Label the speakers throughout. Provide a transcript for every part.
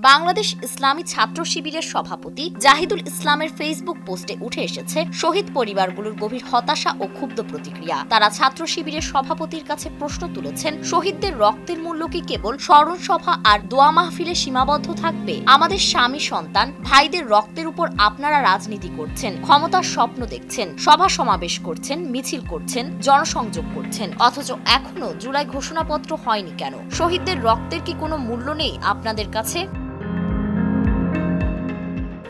Speaker 1: বাংলাদেশ ইসলামী ছাত্র শিবিরের সভাপতি জাহিদুল ইসলামের ফেসবুক পোস্টে উঠে এসেছে শহীদ পরিবারগুলোর গভীর হতাশা ও ক্ষুব্ধ প্রতিক্রিয়া। তারা ছাত্র শিবিরের সভাপতির কাছে প্রশ্ন তুলেছেন, শহীদদের রক্তের মূল্য কি কেবল স্মরণ সভা আর দোয়া মাহফিলে সীমাবদ্ধ থাকবে? আমাদের স্বামী সন্তান ভাইদের রক্তের উপর আপনারা রাজনীতি করছেন, ক্ষমতার স্বপ্ন দেখছেন, সভা সমাবেশ করছেন, মিছিল করছেন, জনসংযোগ করছেন, অথচ এখনো জুলাই ঘোষণাপত্র হয়নি কেন? শহীদদের রক্তের কি কোনো মূল্য নেই আপনাদের কাছে?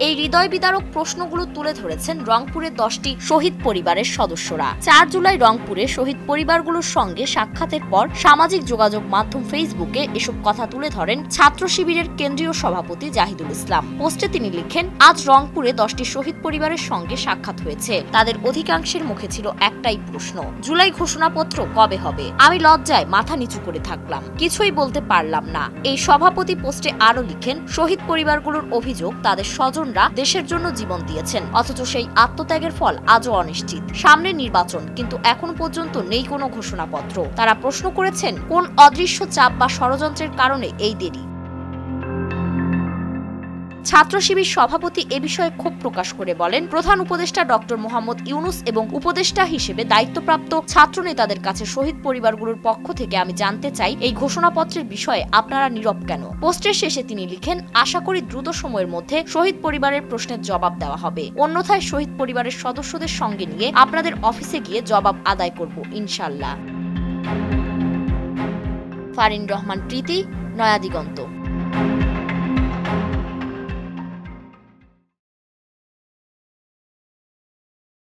Speaker 1: এই হৃদয় বিদারক প্রশ্নগুলো তুলে ধরেছেন রংপুরের 10টি শহীদ পরিবারের সদস্যরা। 4 জুলাই রংপুরে শহীদ পরিবারগুলোর সঙ্গে সাক্ষাতের পর সামাজিক যোগাযোগ মাধ্যম ফেসবুকে এসব কথা তুলে ধরেন ছাত্র শিবিরের কেন্দ্রীয় সভাপতি জাহিদুল ইসলাম। পোস্টে তিনি লিখেন, আজ রংপুরে 10টি শহীদ পরিবারের সঙ্গে সাক্ষাৎ হয়েছে। তাদের অধিকাংশের মুখে ছিল একটাই প্রশ্ন, জুলাই ঘোষণাপত্র কবে হবে? আমি লজ্জায় মাথা নিচু করে থাকলাম, কিছুই বলতে পারলাম না। এই সভাপতি পোস্টে আরো লিখেন, শহীদ পরিবারগুলোর অভিযোগ তাদের স্বজন দেশের জন্য জীবন দিয়েছেন, অথচ সেই আত্মত্যাগের ফল আজও অনিশ্চিত। সামনে নির্বাচন, কিন্তু এখনো পর্যন্ত নেই কোনো ঘোষণাপত্র। তারা প্রশ্ন করেছেন, কোন অদৃশ্য চাপ বা ষড়যন্ত্রের কারণে এই দেরি? ছাত্র শিবির সভাপতি এ বিষয়ে ক্ষোভ প্রকাশ করে বলেন, প্রধান উপদেষ্টা ডক্টর মোহাম্মদ ইউনুস এবং উপদেষ্টা হিসেবে দায়িত্বপ্রাপ্ত ছাত্র নেতাদের কাছে শহীদ পরিবারগুলোর পক্ষ থেকে আমি জানতে চাই, এই ঘোষণাপত্রের বিষয়ে আপনারা নীরব কেন? পোস্টের শেষে তিনি লিখেন, আশা করি দ্রুত সময়ের মধ্যে শহীদ পরিবারের প্রশ্নের জবাব দেওয়া হবে। অন্যথায় শহীদ পরিবারের সদস্যদের সঙ্গে নিয়ে আপনাদের অফিসে গিয়ে জবাব আদায় করব ইনশাআল্লাহ। ফারিন রহমান প্রীতি, নয়া দিগন্ত।